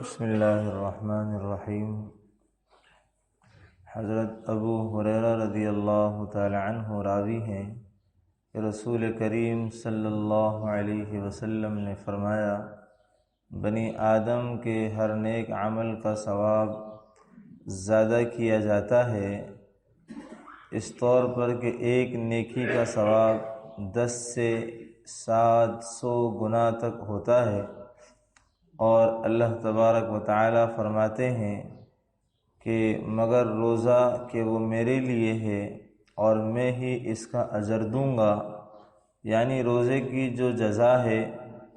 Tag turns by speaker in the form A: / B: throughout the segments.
A: بسم اللہ الرحمن الرحیم۔ حضرت ابو ہریرہ رضی اللہ تعالی عنہ راوی ہیں کہ رسول کریم صلی اللہ علیہ وسلم نے فرمایا، بنی آدم کے ہر نیک عمل کا ثواب زیادہ کیا جاتا ہے، اس طور پر کہ ایک نیکی کا ثواب 10 سے 700 گنا تک ہوتا ہے، اور اللہ تبارک و تعالی فرماتے ہیں کہ مگر روزہ کہ وہ میرے لیے ہے اور میں ہی اس کا اجر دوں گا، یعنی روزے کی جو جزا ہے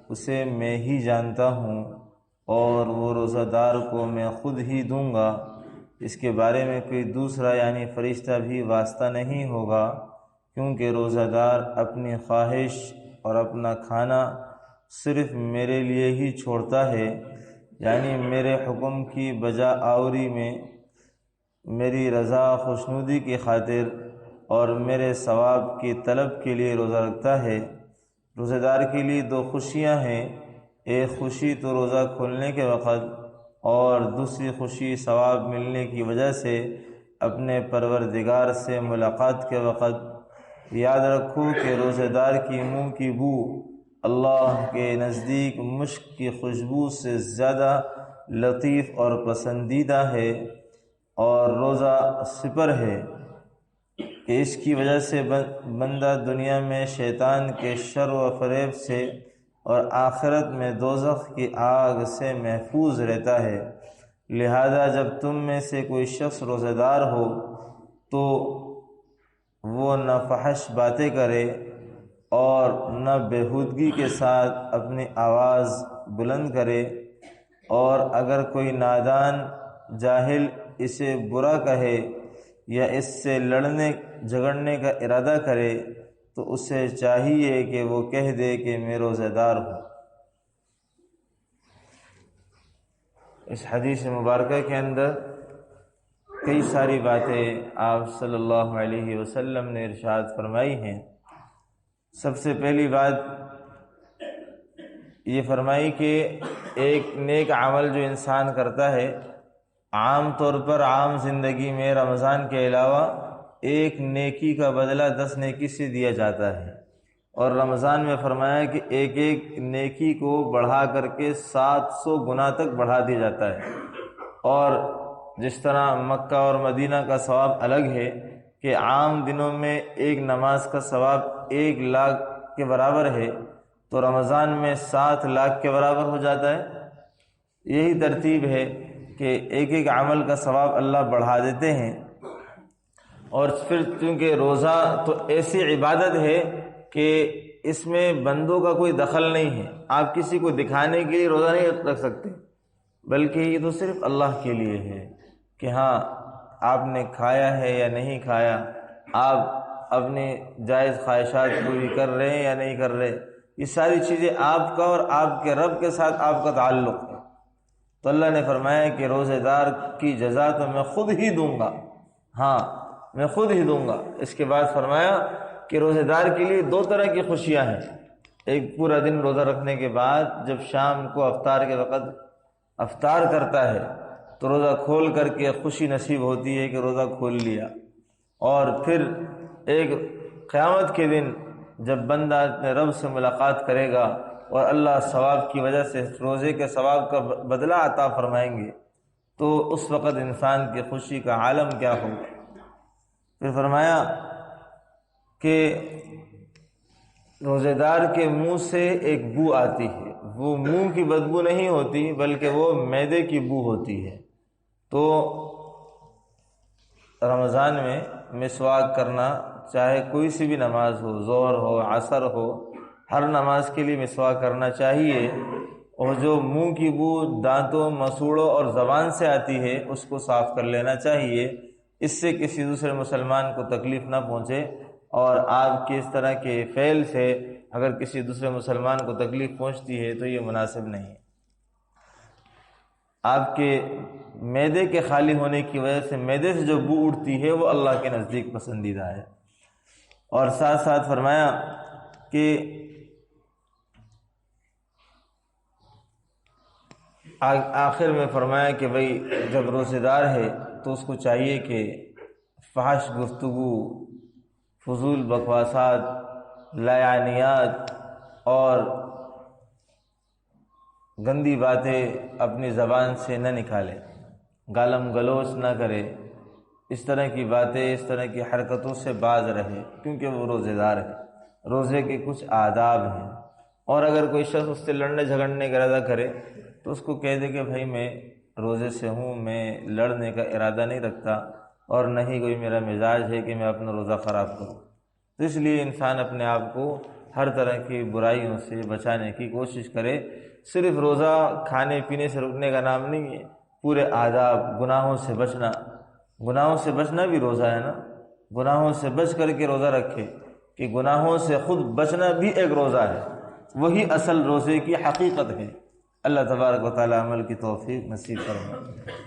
A: اسے میں ہی جانتا ہوں اور وہ روزہ دار کو میں خود ہی دوں گا، اس کے بارے میں کوئی دوسرا یعنی فرشتہ بھی واسطہ نہیں ہوگا، کیونکہ روزہ دار اپنی خواہش اور اپنا کھانا صرف میرے لیے ہی چھوڑتا ہے، یعنی میرے حکم کی بجا آوری میں میری رضا خوشنودی کی خاطر اور میرے ثواب کی طلب کے لیے روزہ رکھتا ہے۔ روزہ دار کے لیے 2 خوشیاں ہیں، ایک خوشی تو روزہ کھولنے کے وقت اور دوسری خوشی ثواب ملنے کی وجہ سے اپنے پروردگار سے ملاقات کے وقت۔ یاد رکھو کہ روزہ دار کی منہ کی بو اللہ کے نزدیک مشک کی خوشبو سے زیادہ لطیف اور پسندیدہ ہے، اور روزہ سپر ہے کہ اس کی وجہ سے بندہ دنیا میں شیطان کے شر و فریب سے اور آخرت میں دوزخ کی آگ سے محفوظ رہتا ہے۔ لہذا جب تم میں سے کوئی شخص روزہ دار ہو تو وہ نہ فحش باتیں کرے اور نہ بےہودگی کے ساتھ اپنی آواز بلند کرے، اور اگر کوئی نادان جاہل اسے برا کہے یا اس سے لڑنے جھگڑنے کا ارادہ کرے تو اسے چاہیے کہ وہ کہہ دے کہ میں روزہ دار ہوں۔ اس حدیث مبارکہ کے اندر کئی ساری باتیں آپ صلی اللہ علیہ وسلم نے ارشاد فرمائی ہیں۔ سب سے پہلی بات یہ فرمائی کہ ایک نیک عمل جو انسان کرتا ہے، عام طور پر عام زندگی میں رمضان کے علاوہ ایک نیکی کا بدلہ 10 نیکی سے دیا جاتا ہے، اور رمضان میں فرمایا کہ ایک ایک نیکی کو بڑھا کر کے 700 گنا تک بڑھا دیا جاتا ہے۔ اور جس طرح مکہ اور مدینہ کا ثواب الگ ہے کہ عام دنوں میں ایک نماز کا ثواب 1 لاکھ کے برابر ہے، تو رمضان میں 7 لاکھ کے برابر ہو جاتا ہے۔ یہی ترتیب ہے کہ ایک ایک عمل کا ثواب اللہ بڑھا دیتے ہیں۔ اور پھر چونکہ روزہ تو ایسی عبادت ہے کہ اس میں بندوں کا کوئی دخل نہیں ہے، آپ کسی کو دکھانے کے لیے روزہ نہیں رکھ سکتے، بلکہ یہ تو صرف اللہ کے لیے ہے کہ ہاں آپ نے کھایا ہے یا نہیں کھایا، آپ اپنی جائز خواہشات پوری کر رہے ہیں یا نہیں کر رہے، یہ ساری چیزیں آپ کا اور آپ کے رب کے ساتھ آپ کا تعلق ہے۔ تو اللہ نے فرمایا کہ روزہ دار کی جزا تو میں خود ہی دوں گا، ہاں میں خود ہی دوں گا۔ اس کے بعد فرمایا کہ روزہ دار کے لیے 2 طرح کی خوشیاں ہیں۔ ایک پورا دن روزہ رکھنے کے بعد جب شام کو افطار کے وقت افطار کرتا ہے تو روزہ کھول کر کے خوشی نصیب ہوتی ہے کہ روزہ کھول لیا، اور پھر ایک قیامت کے دن جب بندہ اپنے رب سے ملاقات کرے گا اور اللہ ثواب کی وجہ سے روزے کے ثواب کا بدلہ عطا فرمائیں گے، تو اس وقت انسان کی خوشی کا عالم کیا ہوگا۔ پھر فرمایا کہ روزے دار کے منہ سے ایک بو آتی ہے، وہ منہ کی بدبو نہیں ہوتی بلکہ وہ معدے کی بو ہوتی ہے۔ تو رمضان میں مسواک کرنا، چاہے کوئی سی بھی نماز ہو، ظہر ہو عصر ہو، ہر نماز کے لیے مسواک کرنا چاہیے، اور جو منہ کی بو دانتوں، مسوڑوں اور زبان سے آتی ہے اس کو صاف کر لینا چاہیے، اس سے کسی دوسرے مسلمان کو تکلیف نہ پہنچے، اور آپ کے اس طرح کے فعل سے اگر کسی دوسرے مسلمان کو تکلیف پہنچتی ہے تو یہ مناسب نہیں ہے۔ آپ کے معدے کے خالی ہونے کی وجہ سے معدے سے جو بو اٹھتی ہے وہ اللہ کے نزدیک پسندیدہ ہے۔ اور ساتھ ساتھ فرمایا کہ آخر میں فرمایا کہ بھئی جب روزے دار ہے تو اس کو چاہیے کہ فحش گفتگو، فضول بکواسات، لایعنیات اور گندی باتیں اپنی زبان سے نہ نکالے، گالم گلوچ نہ کرے، اس طرح کی باتیں، اس طرح کی حرکتوں سے باز رہے، کیونکہ وہ روزے دار ہے۔ روزے کے کچھ آداب ہیں، اور اگر کوئی شخص اس سے لڑنے جھگڑنے کا ارادہ کرے تو اس کو کہہ دے کہ بھائی میں روزے سے ہوں، میں لڑنے کا ارادہ نہیں رکھتا، اور نہ ہی کوئی میرا مزاج ہے کہ میں اپنا روزہ خراب کروں۔ تو اس لیے انسان اپنے آپ کو ہر طرح کی برائیوں سے بچانے کی کوشش کرے۔ صرف روزہ کھانے پینے سے رکنے کا نام نہیں ہے، پورے آداب، گناہوں سے بچنا، گناہوں سے بچنا بھی روزہ ہے نا۔ گناہوں سے بچ کر کے روزہ رکھے، کہ گناہوں سے خود بچنا بھی ایک روزہ ہے، وہی اصل روزے کی حقیقت ہے۔ اللہ تبارک و تعالی عمل کی توفیق نصیب فرمائے۔